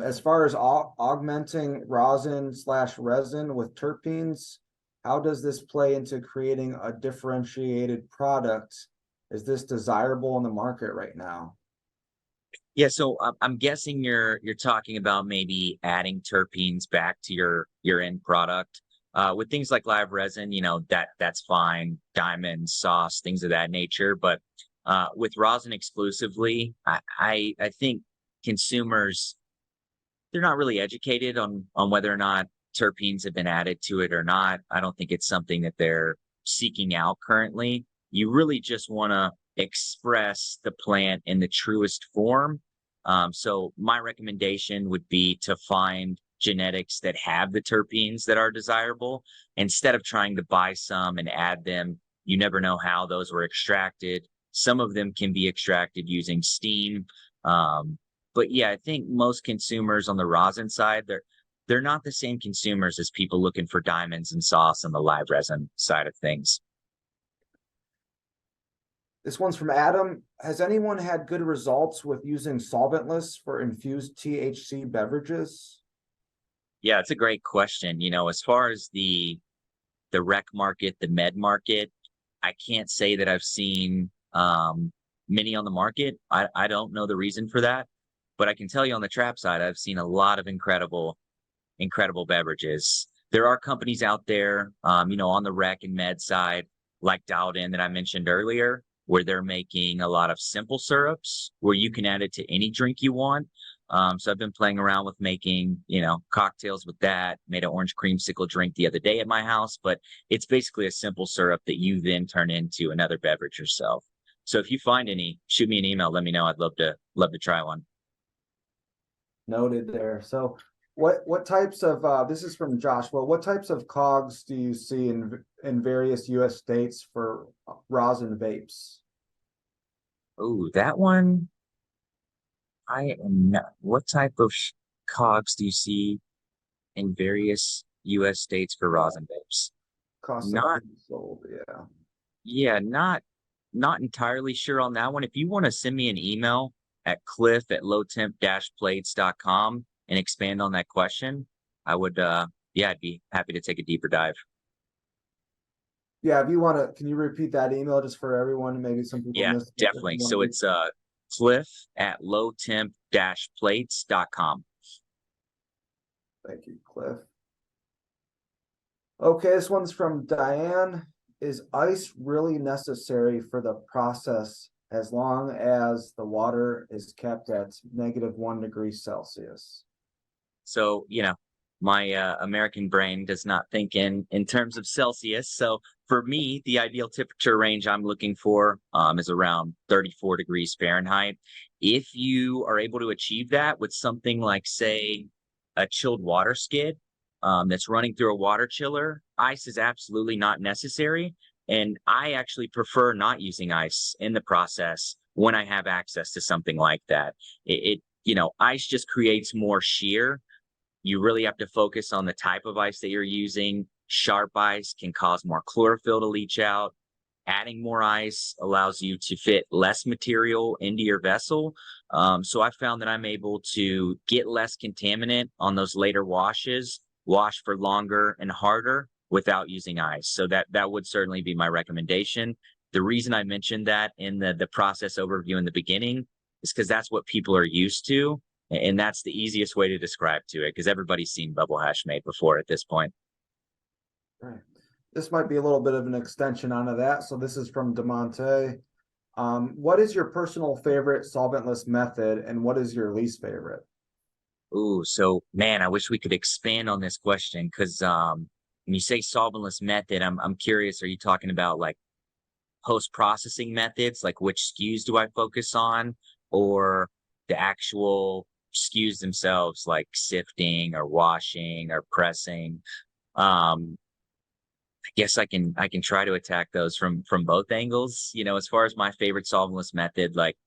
As far as augmenting rosin/resin with terpenes, how does this play into creating a differentiated product? Is this desirable in the market right now? Yeah, so I'm guessing you're talking about maybe adding terpenes back to your end product. With things like live resin, that's fine. Diamonds, sauce, things of that nature. But with rosin exclusively, I think consumers, they're not really educated on whether or not terpenes have been added to it or not. I don't think it's something that they're seeking out currently. You really just want to express the plant in the truest form. So my recommendation would be to find genetics that have the terpenes that are desirable, instead of trying to buy some and add them You never know how those were extracted. Some of them can be extracted using steam. But yeah, I think most consumers on the rosin side, they're not the same consumers as people looking for diamonds and sauce on the live resin side of things. This one's from Adam. Has anyone had good results with using solventless for infused THC beverages? Yeah, it's a great question. As far as the rec market, the med market, I can't say that I've seen many on the market. I don't know the reason for that, but I can tell you on the trap side, I've seen a lot of incredible beverages. There are companies out there, on the rec and med side, like Dialed In that I mentioned earlier, where they're making a lot of simple syrups where you can add it to any drink you want. So I've been playing around with making, cocktails with that. Made an orange creamsicle drink the other day at my house, but it's basically a simple syrup that you then turn into another beverage yourself. So if you find any, shoot me an email. Let me know. I'd love to try one. Noted there. So what types of this is from Joshua. What types of COGS do you see in various US states for rosin vapes? Oh, that one. I am not. What type of COGS do you see in various US states for rosin vapes? Cost of Not, goods sold, yeah. yeah, not entirely sure on that one. If you want to send me an email at cliff@lowtemp-plates.com and expand on that question, I would, yeah, I'd be happy to take a deeper dive. Yeah, if you want to, can you repeat that email just for everyone? Maybe some people Yeah, missed it. definitely. So it's cliff@lowtemp-plates.com. Thank you, Cliff. Okay, this one's from Diane. Is ice really necessary for the process as long as the water is kept at -1 degree Celsius? So, my American brain does not think in terms of Celsius. So for me, the ideal temperature range I'm looking for is around 34 degrees Fahrenheit. If you are able to achieve that with something like, say, a chilled water skid that's running through a water chiller, ice is absolutely not necessary. And I actually prefer not using ice in the process when I have access to something like that. Ice just creates more shear. You really have to focus on the type of ice that you're using. Sharp ice can cause more chlorophyll to leach out. Adding more ice allows you to fit less material into your vessel. So I found that I'm able to get less contaminant on those later washes, wash for longer and harder without using ice. So that would certainly be my recommendation. The reason I mentioned that in the process overview in the beginning is because that's what people are used to. And that's the easiest way to describe to it, because everybody's seen bubble hash made before at this point. Right. This might be a little bit of an extension onto that. So this is from DeMonte. What is your personal favorite solventless method and what is your least favorite? Ooh, so man, I wish we could expand on this question because when you say solventless method, I'm curious, are you talking about like post-processing methods, like which SKUs do I focus on, or the actual SKUs themselves, like sifting or washing or pressing? I guess I can try to attack those from both angles. As far as my favorite solventless method, like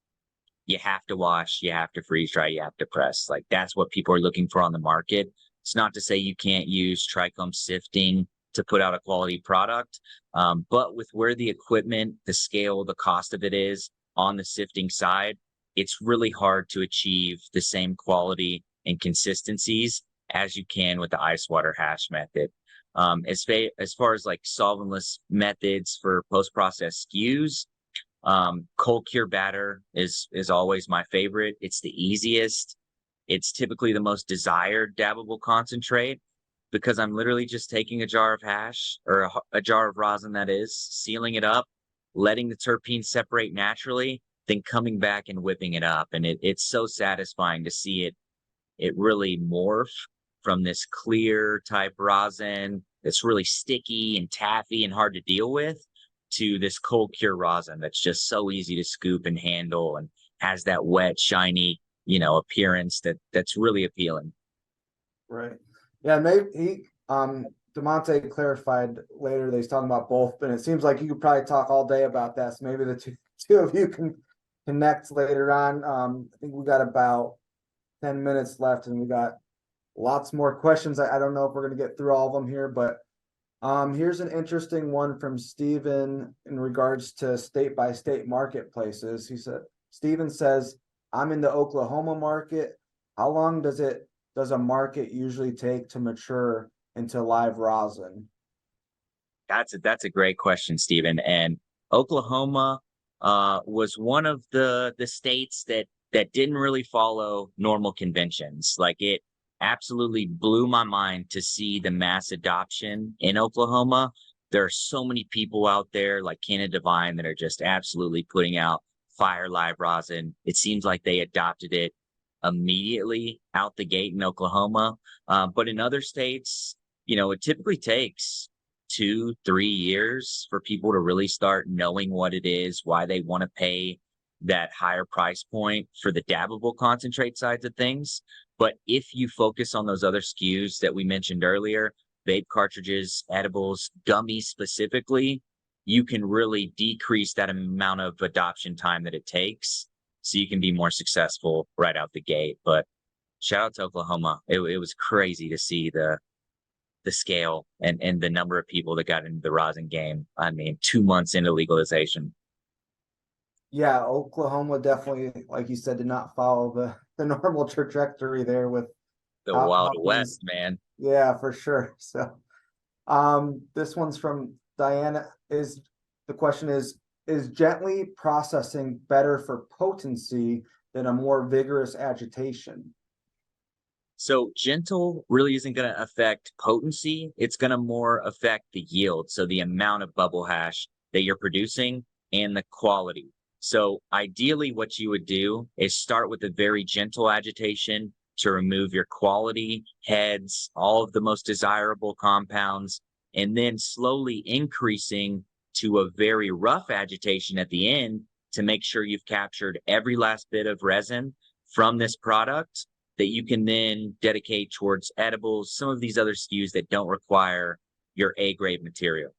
you have to wash, you have to freeze dry, you have to press. Like that's what people are looking for on the market. It's not to say you can't use trichome sifting to put out a quality product, but with where the equipment, the scale, the cost of it is on the sifting side, it's really hard to achieve the same quality and consistencies as you can with the ice water hash method. As far as like solventless methods for post-process SKUs, cold cure batter is always my favorite. It's the easiest. It's typically the most desired dabbable concentrate because I'm literally just taking a jar of hash or a jar of rosin that is, sealing it up, letting the terpenes separate naturally, then coming back and whipping it up. And it's so satisfying to see it really morph from this clear type rosin that's really sticky and taffy and hard to deal with to this cold cure rosin that's just so easy to scoop and handle and has that wet, shiny, appearance that's really appealing. Right. Yeah, maybe he DeMonte clarified later that he's talking about both, but it seems like you could probably talk all day about that. So maybe the two of you can connect later on. I think we got about 10 minutes left and we got lots more questions. I don't know if we're going to get through all of them here, but here's an interesting one from Steven in regards to state by state marketplaces. Steven says, I'm in the Oklahoma market. How long does a market usually take to mature into live rosin? That's a great question, Stephen. And Oklahoma was one of the states that didn't really follow normal conventions. Like, it absolutely blew my mind to see the mass adoption in Oklahoma. There are so many people out there like Canada Divine that are just absolutely putting out fire live rosin. It seems like they adopted it immediately out the gate in Oklahoma. But in other states, it typically takes 2-3 years for people to really start knowing what it is, why they want to pay that higher price point for the dabbable concentrate sides of things. But if you focus on those other SKUs that we mentioned earlier, vape cartridges, edibles, gummies specifically, you can really decrease that amount of adoption time that it takes so you can be more successful right out the gate. But shout out to Oklahoma. It was crazy to see the scale and the number of people that got into the rosin game. I mean, 2 months into legalization. Yeah, Oklahoma definitely, like you said, did not follow the normal trajectory there with The how Wild things. West, man. Yeah, for sure. So, this one's from Diana. The question is gently processing better for potency than a more vigorous agitation? So gentle really isn't going to affect potency. It's going to more affect the yield. So the amount of bubble hash that you're producing and the quality. So ideally what you would do is start with a very gentle agitation to remove your quality, heads, all of the most desirable compounds, and then slowly increasing to a very rough agitation at the end to make sure you've captured every last bit of resin from this product that you can then dedicate towards edibles, some of these other SKUs that don't require your A-grade material.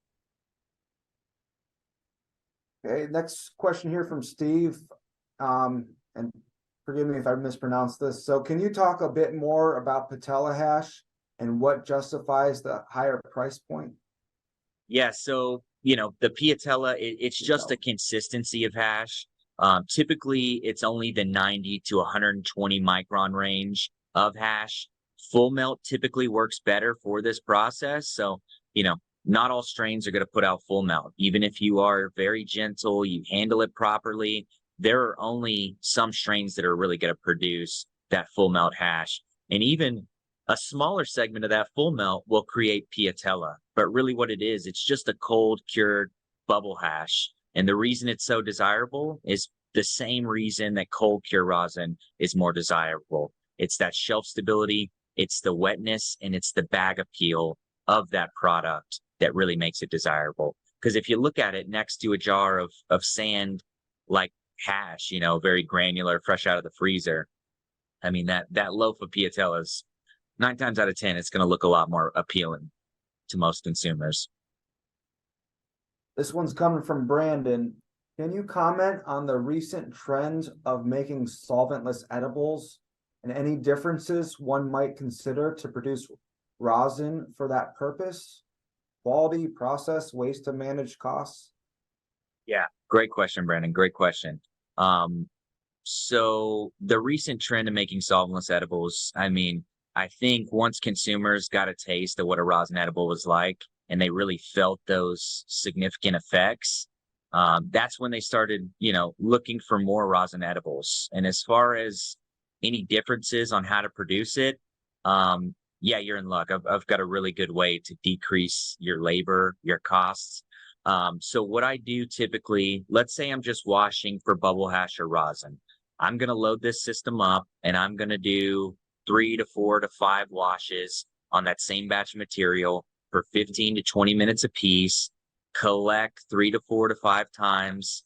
Okay, next question here from Steve. And forgive me if I mispronounced this. So can you talk a bit more about patella hash and what justifies the higher price point? Yeah, so, the piatella, it's just a consistency of hash. Typically, it's only the 90 to 120 micron range of hash. Full melt typically works better for this process. So, not all strains are going to put out full melt. Even if you are very gentle, you handle it properly, there are only some strains that are really going to produce that full melt hash. And even a smaller segment of that full melt will create piatella. But really what it is, it's just a cold cured bubble hash. And the reason it's so desirable is the same reason that cold cure rosin is more desirable. It's that shelf stability, it's the wetness, and it's the bag appeal of that product that really makes it desirable. Because if you look at it next to a jar of sand like hash, very granular, fresh out of the freezer, I mean, that loaf of piatellas, 9 times out of 10, it's going to look a lot more appealing to most consumers. This one's coming from Brandon. Can you comment on the recent trend of making solventless edibles and any differences one might consider to produce rosin for that purpose? Quality, process, ways to manage costs? Yeah, great question, Brandon. Great question. So the recent trend of making solventless edibles, I mean, I think once consumers got a taste of what a rosin edible was like, and they really felt those significant effects, that's when they started, looking for more rosin edibles. And as far as any differences on how to produce it, yeah, you're in luck. I've got a really good way to decrease your labor, your costs. So what I do typically, let's say I'm just washing for bubble hash or rosin. I'm going to load this system up and I'm going to do 3 to 4 to 5 washes on that same batch of material for 15 to 20 minutes a piece, collect 3 to 4 to 5 times.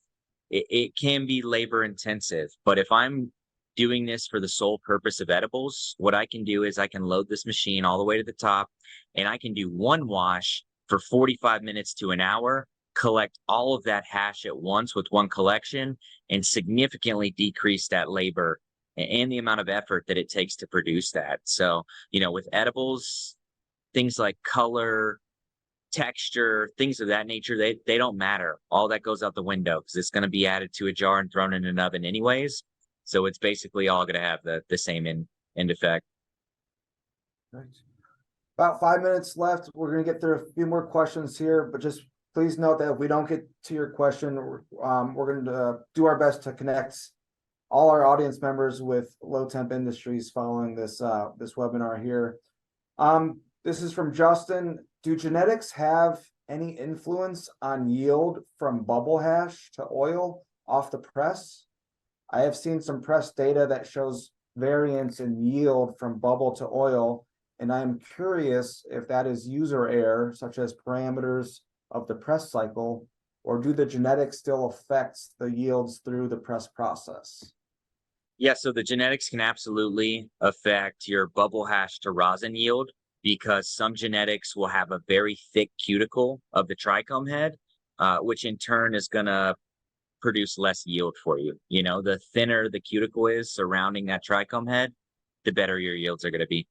It can be labor intensive, but if I'm doing this for the sole purpose of edibles, what I can do is I can load this machine all the way to the top, and I can do one wash for 45 minutes to an hour, collect all of that hash at once with one collection, and significantly decrease that labor and the amount of effort that it takes to produce that. So, with edibles, things like color, texture, things of that nature, they don't matter. All that goes out the window because it's going to be added to a jar and thrown in an oven anyways. So it's basically all going to have the same end effect. Right. About 5 minutes left. We're going to get through a few more questions here, but just please note that if we don't get to your question, we're going to do our best to connect all our audience members with Lowtemp Industries following this this webinar here. This is from Justin. Do genetics have any influence on yield from bubble hash to oil off the press? I have seen some press data that shows variance in yield from bubble to oil, and I am curious if that is user error, such as parameters of the press cycle, or do the genetics still affect the yields through the press process? Yeah, so the genetics can absolutely affect your bubble hash to rosin yield because some genetics will have a very thick cuticle of the trichome head, which in turn is going to produce less yield for you. The thinner the cuticle is surrounding that trichome head, the better your yields are going to be.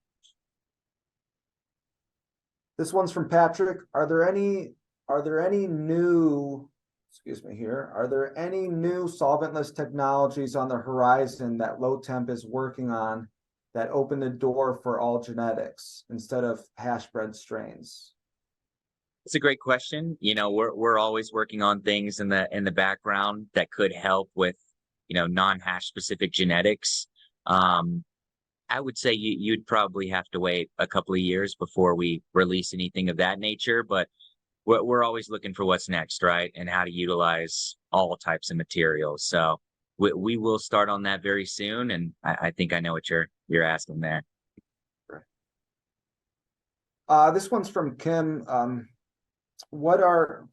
This one's from Patrick. Are there any new, are there any new solventless technologies on the horizon that Lowtemp is working on that open the door for all genetics instead of hash bred strains? It's a great question. We're always working on things in the background that could help with, non-hash specific genetics. I would say you'd probably have to wait a couple of years before we release anything of that nature, but we're always looking for what's next, right? And how to utilize all types of materials. So we will start on that very soon. And I think I know what you're asking there. This one's from Kim. What are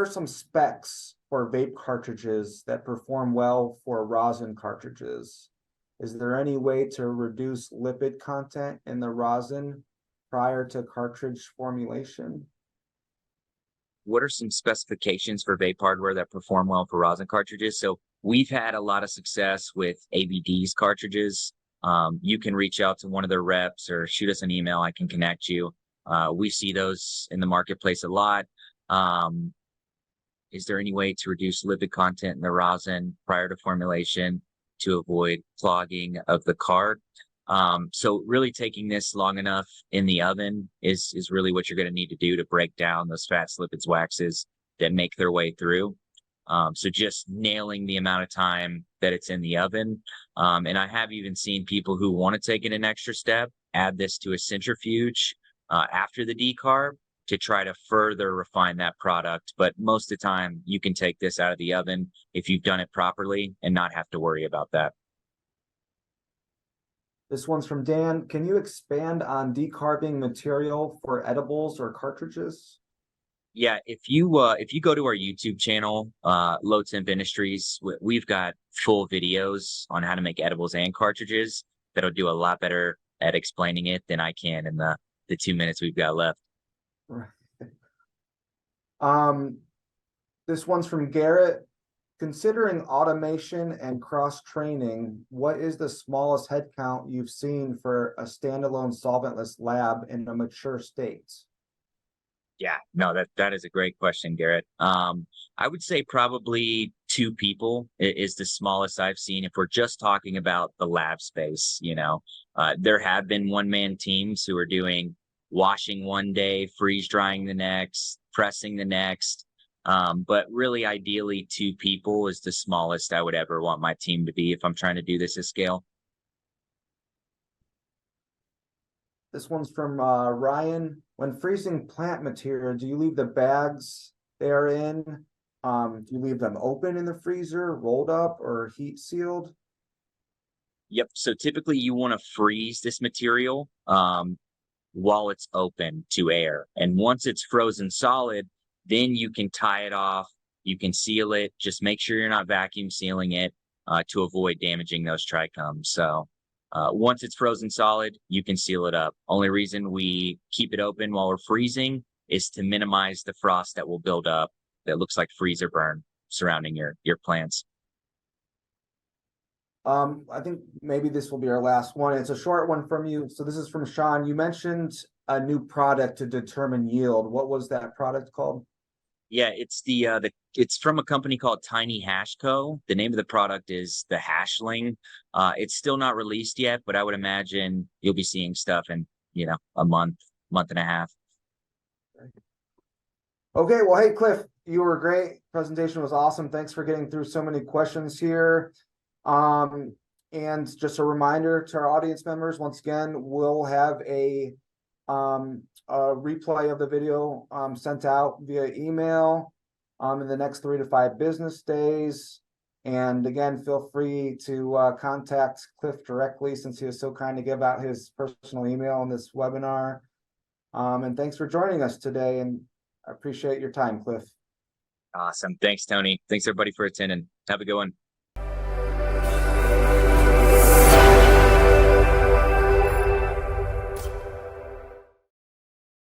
some specs for vape cartridges that perform well for rosin cartridges? Is there any way to reduce lipid content in the rosin prior to cartridge formulation? What are some specifications for vape hardware that perform well for rosin cartridges? So we've had a lot of success with ABD's cartridges. You can reach out to one of their reps or shoot us an email. I can connect you. We see those in the marketplace a lot. Is there any way to reduce lipid content in the rosin prior to formulation to avoid clogging of the cart? So really taking this long enough in the oven is really what you're going to need to do to break down those fats, lipids, waxes that make their way through. So just nailing the amount of time that it's in the oven. And I have even seen people who want to take it an extra step, add this to a centrifuge after the decarb to try to further refine that product. But most of the time, you can take this out of the oven if you've done it properly and not have to worry about that. This one's from Dan. Can you expand on decarbing material for edibles or cartridges? Yeah, if you go to our YouTube channel, Lowtemp Industries, we've got full videos on how to make edibles and cartridges that'll do a lot better at explaining it than I can in the 2 minutes we've got left. Right. This one's from Garrett. Considering automation and cross-training, what is the smallest headcount you've seen for a standalone solventless lab in a mature state? Yeah, no, that is a great question, Garrett. I would say probably 2 people is the smallest I've seen. If we're just talking about the lab space, there have been one-man teams who are doing washing one day, freeze drying the next, pressing the next. But really, ideally, 2 people is the smallest I would ever want my team to be if I'm trying to do this at scale. This one's from Ryan. When freezing plant material, do you leave the bags they are in? Do you leave them open in the freezer, rolled up, or heat sealed? Yep. So typically you want to freeze this material while it's open to air. And once it's frozen solid, then you can tie it off. You can seal it. Just make sure you're not vacuum sealing it. to avoid damaging those trichomes. So once it's frozen solid, you can seal it up. Only reason we keep it open while we're freezing is to minimize the frost that will build up that looks like freezer burn surrounding your plants. I think maybe this will be our last one. It's a short one from you. So this is from Sean. You mentioned a new product to determine yield. What was that product called? Yeah, it's from a company called Tiny Hash Co. The name of the product is the Hashling. It's still not released yet, but I would imagine you'll be seeing stuff in, a month and a half. Okay, well, hey, Cliff, you were great. Presentation was awesome. Thanks for getting through so many questions here. And just a reminder to our audience members, once again, we'll have a replay of the video sent out via email in the next 3 to 5 business days. And again, feel free to contact Cliff directly, since he was so kind to give out his personal email in this webinar. And thanks for joining us today, and I appreciate your time, Cliff. Awesome. Thanks, Tony. Thanks, everybody, for attending. Have a good one.